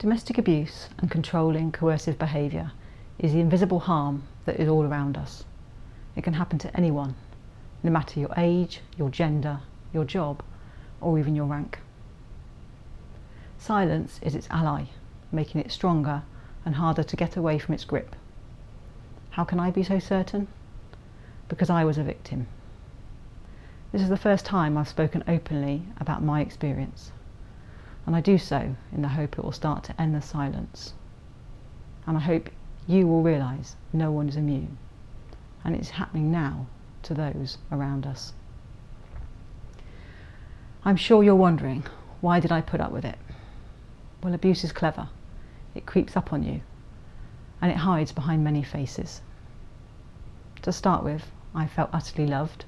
Domestic abuse and controlling, coercive behaviour is the invisible harm that is all around us. It can happen to anyone, no matter your age, your gender, your job, or even your rank. Silence is its ally, making it stronger and harder to get away from its grip. How can I be so certain? Because I was a victim. This is the first time I've spoken openly about my experience, and I do so in the hope it will start to end the silence. And I hope you will realise no one is immune, and it's happening now to those around us. I'm sure you're wondering, why did I put up with it? Well, abuse is clever. It creeps up on you, and it hides behind many faces. To start with, I felt utterly loved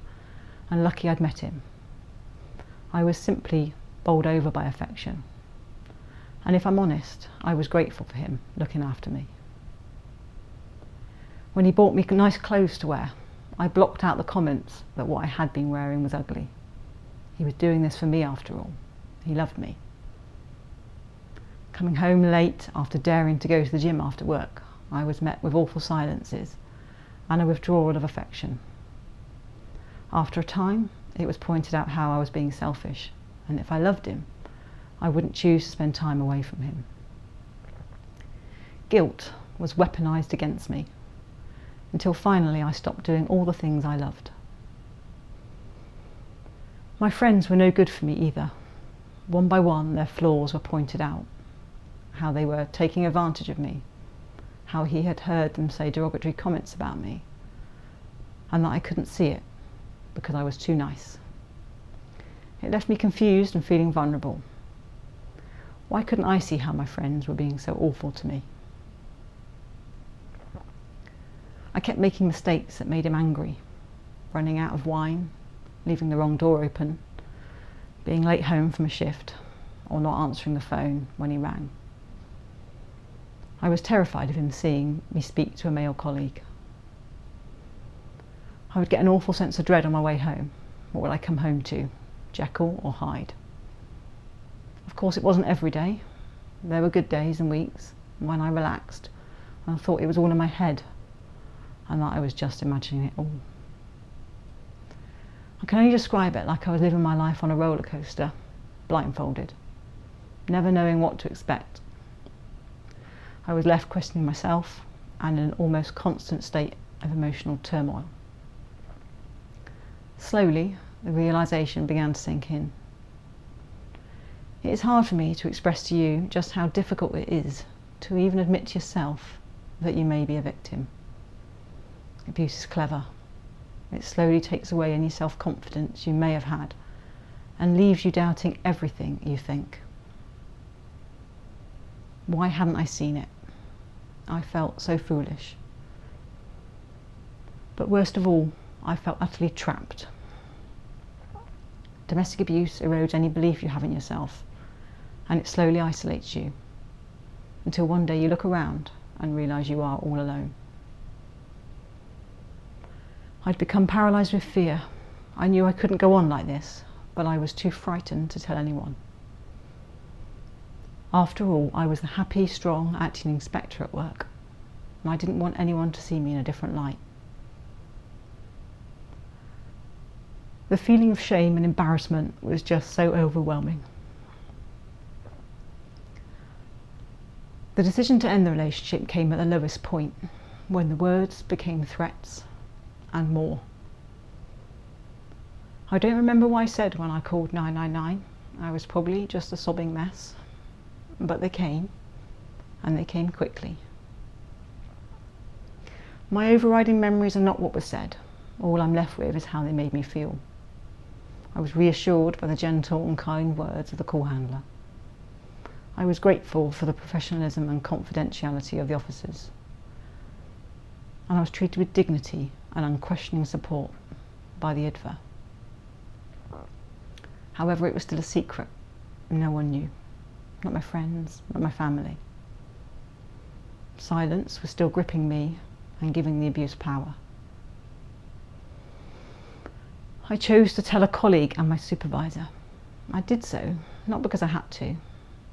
and lucky I'd met him. I was simply bowled over by affection, and if I'm honest, I was grateful for him looking after me. When he bought me nice clothes to wear, I blocked out the comments that what I had been wearing was ugly. He was doing this for me after all. He loved me. Coming home late after daring to go to the gym after work, I was met with awful silences and a withdrawal of affection. After a time, it was pointed out how I was being selfish, and if I loved him, I wouldn't choose to spend time away from him. Guilt was weaponised against me, until finally I stopped doing all the things I loved. My friends were no good for me either. One by one, their flaws were pointed out, how they were taking advantage of me, how he had heard them say derogatory comments about me, and that I couldn't see it because I was too nice. It left me confused and feeling vulnerable. Why couldn't I see how my friends were being so awful to me? I kept making mistakes that made him angry, running out of wine, leaving the wrong door open, being late home from a shift, or not answering the phone when he rang. I was terrified of him seeing me speak to a male colleague. I would get an awful sense of dread on my way home. What would I come home to, Jekyll or Hyde? Of course, it wasn't every day. There were good days and weeks when I relaxed and I thought it was all in my head and that I was just imagining it all. I can only describe it like I was living my life on a roller coaster, blindfolded, never knowing what to expect. I was left questioning myself and in an almost constant state of emotional turmoil. Slowly, the realisation began to sink in. It is hard for me to express to you just how difficult it is to even admit to yourself that you may be a victim. Abuse is clever. It slowly takes away any self-confidence you may have had and leaves you doubting everything you think. Why hadn't I seen it? I felt so foolish. But worst of all, I felt utterly trapped. Domestic abuse erodes any belief you have in yourself, and it slowly isolates you, until one day you look around and realise you are all alone. I'd become paralysed with fear. I knew I couldn't go on like this, but I was too frightened to tell anyone. After all, I was the happy, strong, acting inspector at work, and I didn't want anyone to see me in a different light. The feeling of shame and embarrassment was just so overwhelming. The decision to end the relationship came at the lowest point, when the words became threats and more. I don't remember what I said when I called 999. I was probably just a sobbing mess. But they came, and they came quickly. My overriding memories are not what was said. All I'm left with is how they made me feel. I was reassured by the gentle and kind words of the call handler. I was grateful for the professionalism and confidentiality of the officers. And I was treated with dignity and unquestioning support by the IDVA. However, it was still a secret. No one knew. Not my friends, not my family. Silence was still gripping me and giving the abuse power. I chose to tell a colleague and my supervisor. I did so, not because I had to,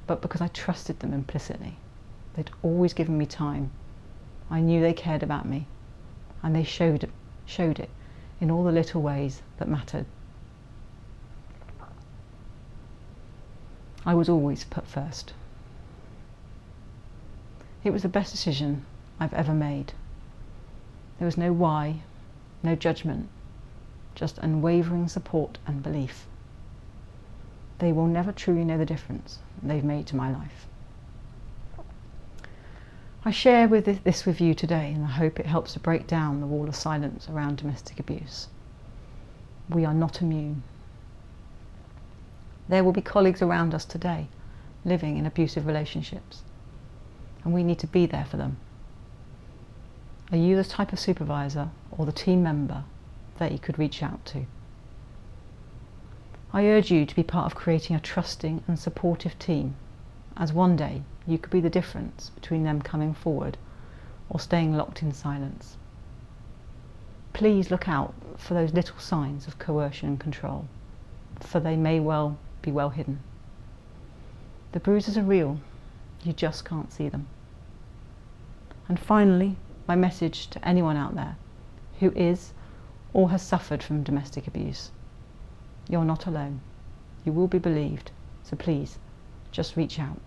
but because I trusted them implicitly. They'd always given me time. I knew they cared about me, and they showed it in all the little ways that mattered. I was always put first. It was the best decision I've ever made. There was no why, no judgment, just unwavering support and belief. They will never truly know the difference they've made to my life. I share this with you today, and I hope it helps to break down the wall of silence around domestic abuse. We are not immune. There will be colleagues around us today living in abusive relationships, and we need to be there for them. Are you the type of supervisor or the team member that you could reach out to? I urge you to be part of creating a trusting and supportive team, as one day you could be the difference between them coming forward or staying locked in silence. Please look out for those little signs of coercion and control, for they may well be well hidden. The bruises are real, you just can't see them. And finally, my message to anyone out there who is or has suffered from domestic abuse: you're not alone. You will be believed, so please, just reach out.